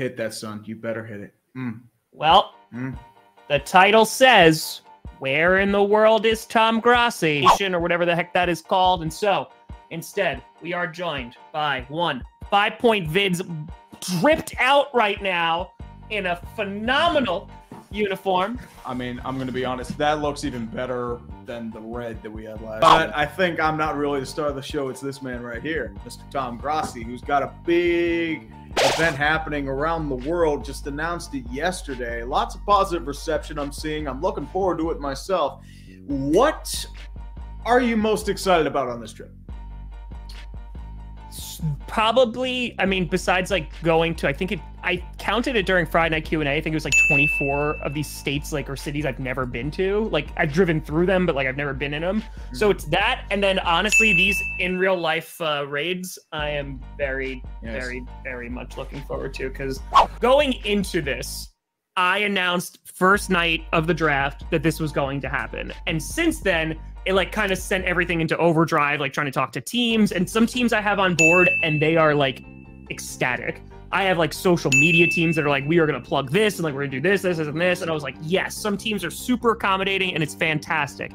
Hit that, son. You better hit it. Well, the title says, where in the world is Tom Grossi? Or whatever the heck that is called. And so, instead, we are joined by 5 Point Vids, dripped out right now in a phenomenal uniform. I mean, I'm going to be honest. That looks even better than the red that we had last time. But I think I'm not really the star of the show. It's this man right here, Mr. Tom Grossi, who's got a big event happening around the world. Just announced it yesterday. Lots of positive reception I'm seeing. I'm looking forward to it myself. What are you most excited about on this trip? Probably, I mean, besides like going to, I counted it during Friday Night Q&A. I think it was like 24 of these states, like, or cities I've never been to. Like, I've driven through them, but like I've never been in them. So it's that, and then honestly, these in real life raids, I am very much looking forward to, because going into this, I announced first night of the draft that this was going to happen, and since then, it like kind of sent everything into overdrive, like trying to talk to teams, and some teams I have on board and they are like ecstatic. I have like social media teams that are like, we are going to plug this and like, we're gonna do this, and this. And I was like, yes, some teams are super accommodating and it's fantastic.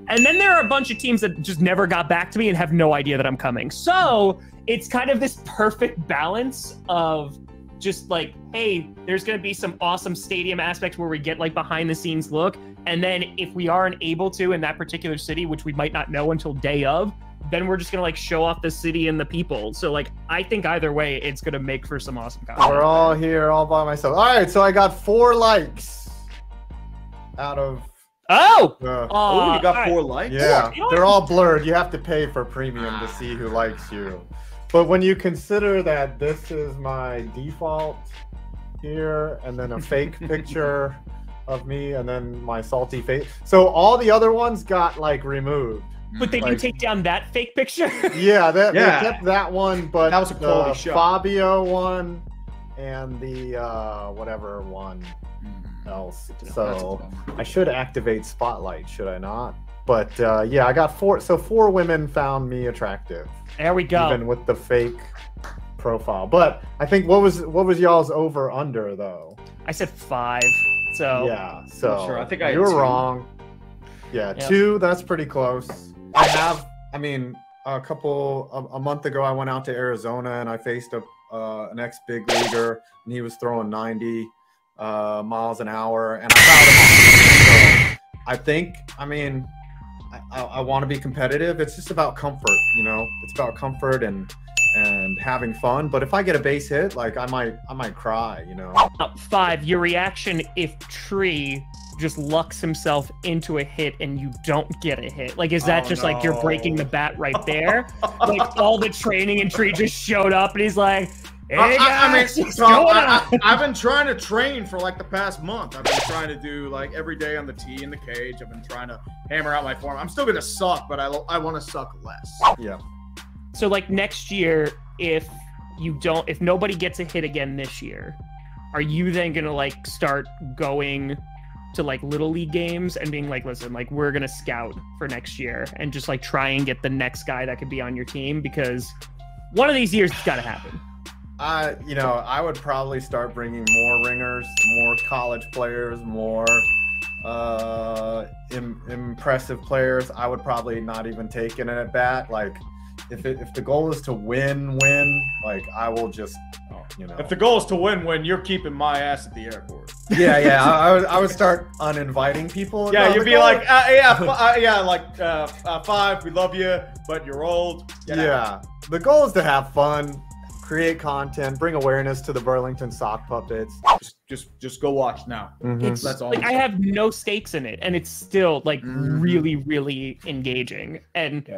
And then there are a bunch of teams that just never got back to me and have no idea that I'm coming. So it's kind of this perfect balance of just like, hey, there's going to be some awesome stadium aspects where we get like behind the scenes look. And then if we aren't able to in that particular city, which we might not know until day of, then we're just going to like show off the city and the people. So like, I think either way, it's going to make for some awesome content. We're all here all by myself. All right. So I got 4 likes out of. Oh, you got 4 likes? Yeah, they're all blurred. You have to pay for premium to see who likes you. But when you consider that this is my default here, and then a fake picture of me, and then my salty face. So all the other ones got like removed. But they didn't take down that fake picture? Yeah, they kept that one, but that was a quality shot. Fabio one and the whatever one else. So I should activate Spotlight, should I not? But yeah, I got 4. So 4 women found me attractive. There we go. Even with the fake profile. But I think what was y'all's over under though? I said 5. So yeah, so sure. I think I you were 2. wrong. Yeah, 2. That's pretty close. I mean, a month ago, I went out to Arizona and I faced an ex-big leaguer, and he was throwing 90 miles an hour, and I fouled him off. So I think, I mean, I want to be competitive. It's just about comfort, you know. It's about comfort and having fun. But if I get a base hit, like I might cry, you know. 5. Your reaction if Tree just lucks himself into a hit and you don't get a hit? Like, is that just like you're breaking the bat right there? Like all the training and Tree just showed up and he's like, hey guys, I've been trying to train for like the past month. I've been trying to do like every day on the tee in the cage. I've been trying to hammer out my form. I'm still gonna suck, but I want to suck less. Yeah. So like next year, if nobody gets a hit again this year, are you then gonna like start going to like little league games and being like, listen, like we're gonna scout for next year and just like try and get the next guy that could be on your team, because one of these years it's gotta happen. You know, I would probably start bringing more ringers, more college players, more impressive players. I would probably not even take it at bat. Like, if the goal is to win, like I will just, you know. If the goal is to win, you're keeping my ass at the airport. Yeah. I would start uninviting people. Yeah, you'd be like, 5, we love you, but you're old. Yeah, the goal is to have fun, create content, bring awareness to the Burlington sock puppets. Just go watch now. That's all. Like, I have no stakes in it, and it's still like really engaging. And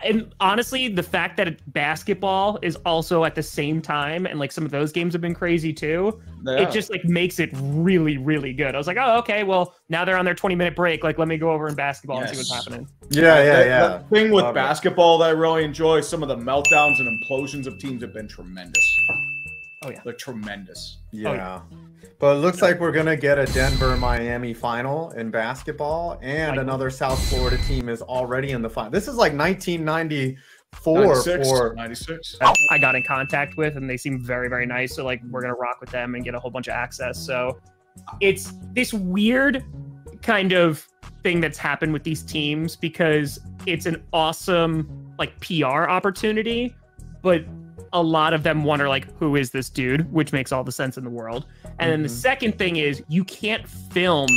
and honestly, the fact that basketball is also at the same time, and like some of those games have been crazy too. It just like makes it really good. I was like, oh, okay, well now they're on their 20-minute break. Like, let me go over in basketball and see what's happening. Yeah. The thing with basketball that I really enjoy, some of the meltdowns and implosions of teams have been tremendous. Oh yeah, they're tremendous. Yeah. But it looks like we're going to get a Denver-Miami final in basketball, and another South Florida team is already in the final. This is like 1990 96. I got in contact with, and they seem very, very nice. So like, we're gonna rock with them and get a whole bunch of access. So it's this weird kind of thing that's happened with these teams because it's an awesome like PR opportunity, but a lot of them wonder like, who is this dude? Which makes all the sense in the world. And then the second thing is you can't film.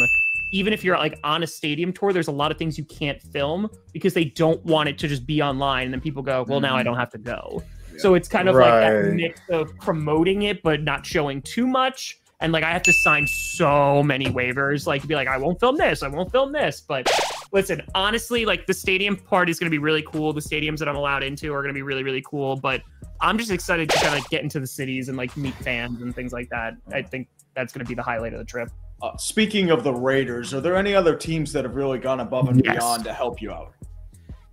Even if you're like on a stadium tour, there's a lot of things you can't film because they don't want it to just be online. And then people go, well, now I don't have to go. Yeah. So it's kind of like that mix of promoting it, but not showing too much. And like, I have to sign so many waivers, like to be like, I won't film this. I won't film this. But listen, honestly, like the stadium part is going to be really cool. The stadiums that I'm allowed into are going to be really, really cool. But I'm just excited to kind of get into the cities and like meet fans and things like that. I think that's going to be the highlight of the trip. Speaking of the Raiders, are there any other teams that have really gone above and beyond to help you out?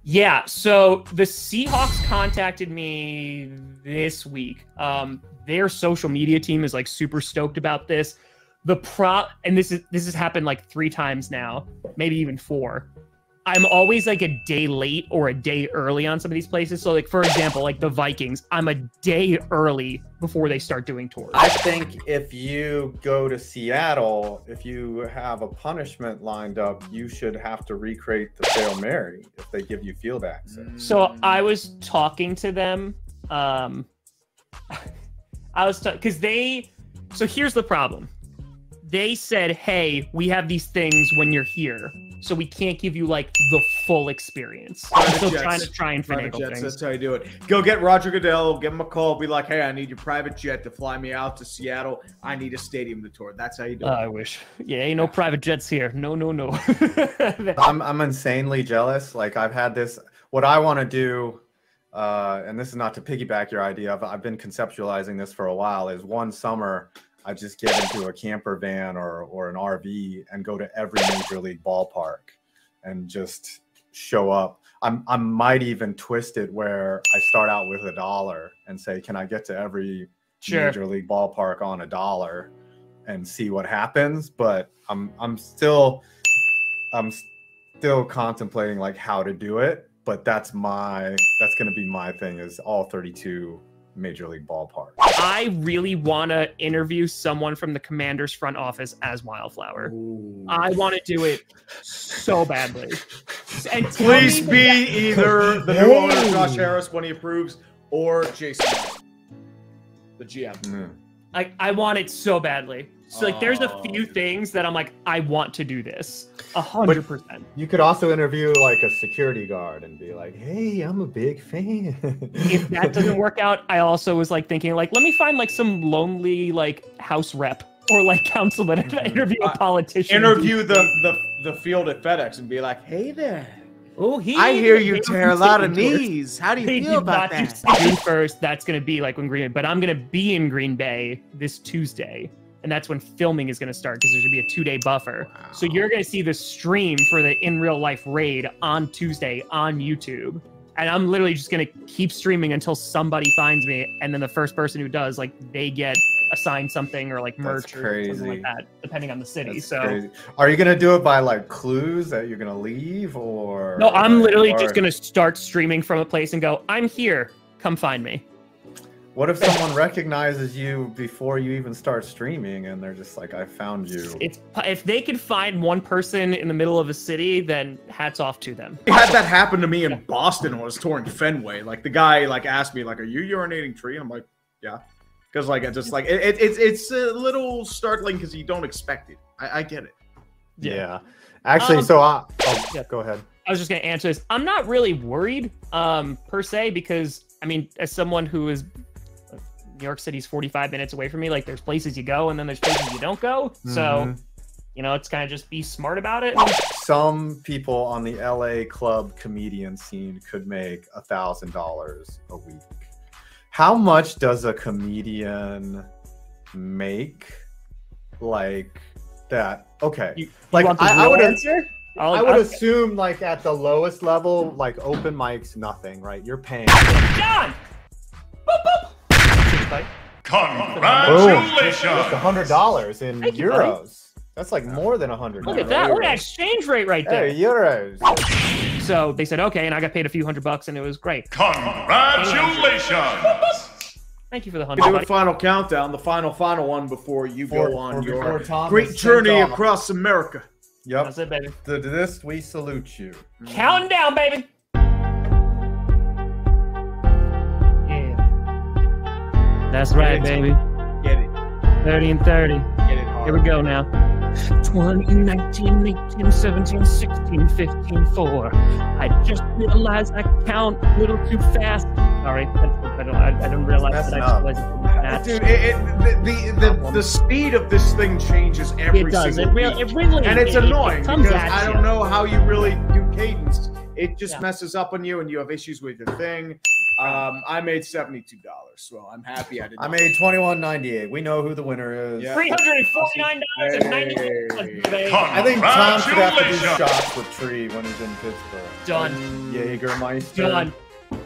Yeah, so the Seahawks contacted me this week. Their social media team is like super stoked about this. And this has happened like 3 times now, maybe even 4. I'm always like a day late or a day early on some of these places. So like, for example, like the Vikings, I'm a day early before they start doing tours. I think if you go to Seattle, if you have a punishment lined up, you should have to recreate the Hail Mary if they give you field access. So I was talking to them. So here's the problem. They said, hey, we have these things when you're here, so we can't give you like the full experience. I'm still trying to finagle things. That's how you do it. Go get Roger Goodell, give him a call, be like, hey, I need your private jet to fly me out to Seattle. I need a stadium to tour. That's how you do it. I wish. Yeah, ain't no private jets here. No. I'm insanely jealous. Like I've had this, what I want to do, and this is not to piggyback your idea, I've been conceptualizing this for a while, is one summer I just get into a camper van or an RV and go to every major league ballpark and just show up. I might even twist it where I start out with $1 and say, can I get to every major league ballpark on $1 and see what happens? But I'm still contemplating like how to do it. But that's going to be my thing, is all 32 major league ballpark. I really want to interview someone from the Commanders front office as Wildflower. Ooh. I want to do it so badly. And please be either the new owner, Josh Harris, when he approves, or Jason Knight, the GM. I want it so badly. So like, there's a few things that I'm like, I want to do this 100%. You could also interview like a security guard and be like, hey, I'm a big fan. If that doesn't work out, I also was like thinking like, let me find like some lonely like house rep or like councilman and interview a politician. Interview the field at FedEx and be like, hey there. Oh, I hear you tear a lot of knees. How do you feel about that? June 1st, that's going to be like when Green Bay, but I'm going to be in Green Bay this Tuesday. And that's when filming is going to start because there's going to be a 2-day buffer. Wow. So you're going to see the stream for the in real life raid on Tuesday on YouTube. And I'm literally just going to keep streaming until somebody finds me. And then the first person who does, like, they get assigned something or like merch or something like that, depending on the city. That's crazy. Are you going to do it by like clues that you're going to leave, or? No, I'm literally just going to start streaming from a place and go, I'm here. Come find me. What if someone recognizes you before you even start streaming and they're just like, I found you? If they could find one person in the middle of a city, then hats off to them. I had that happen to me in Boston when I was touring Fenway. Like the guy like asked me like, are you urinating tree? And I'm like, yeah. Because like, it's just like, it's a little startling because you don't expect it. I get it. Yeah. Actually, go ahead. I was just going to answer this. I'm not really worried per se, because I mean, as someone who is New York City's 45 minutes away from me, like there's places you go and then there's places you don't go. So, you know, it's kind of just be smart about it. Some people on the LA club comedian scene could make $1,000 a week. How much does a comedian make like that? Okay. Like I would answer. I would assume like at the lowest level, like open mics, nothing, right? You're paying. John! Boop, boop. Congratulations! Just $100 in euros. That's like more than 100. Look at that. Look at that exchange rate right there. Hey, euros. So they said, okay, and I got paid a few $100, and it was great. Congratulations! Thank you for the Do a 100. final countdown, the final one before you go on your Tom great is journey sent off. across America. Yep. That's it, baby. To this, we salute you. Counting down, baby. Yeah. That's right, baby. Get it. 30 and 30. Get it hard. Here we go now. 20, 19, 18, 17, 16, 15, 4. I just realized I count a little too fast. Sorry, I didn't realize that I realized it too fast. Dude, the speed of this thing changes every It does. single It week. really And it's annoying comes because at I you. don't know how you really do cadence. It just Yeah. messes up on you and you have issues with your thing. I made $72, so I'm happy I did. I made $21.98. We know who the winner is. Yeah. $349.90. baby. I think Tom should have to do Congratulations. shots with Tree when he's in Pittsburgh. Done. Jägermeister. Done.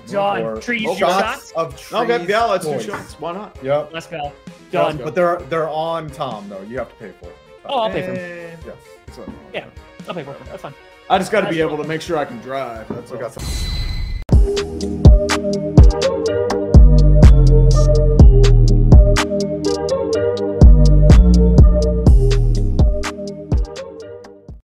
Done. Or Trees, shots. shots. of Tree's Okay, yeah, let's do toys. shots. Why not? Yep. Let's go. Done. But they're on Tom though. You have to pay for it. Oh, I'll pay for them. Yes. So, Yeah, I'll pay for them. That's fine. I just got to be able to make sure I can drive. That's We all. got some.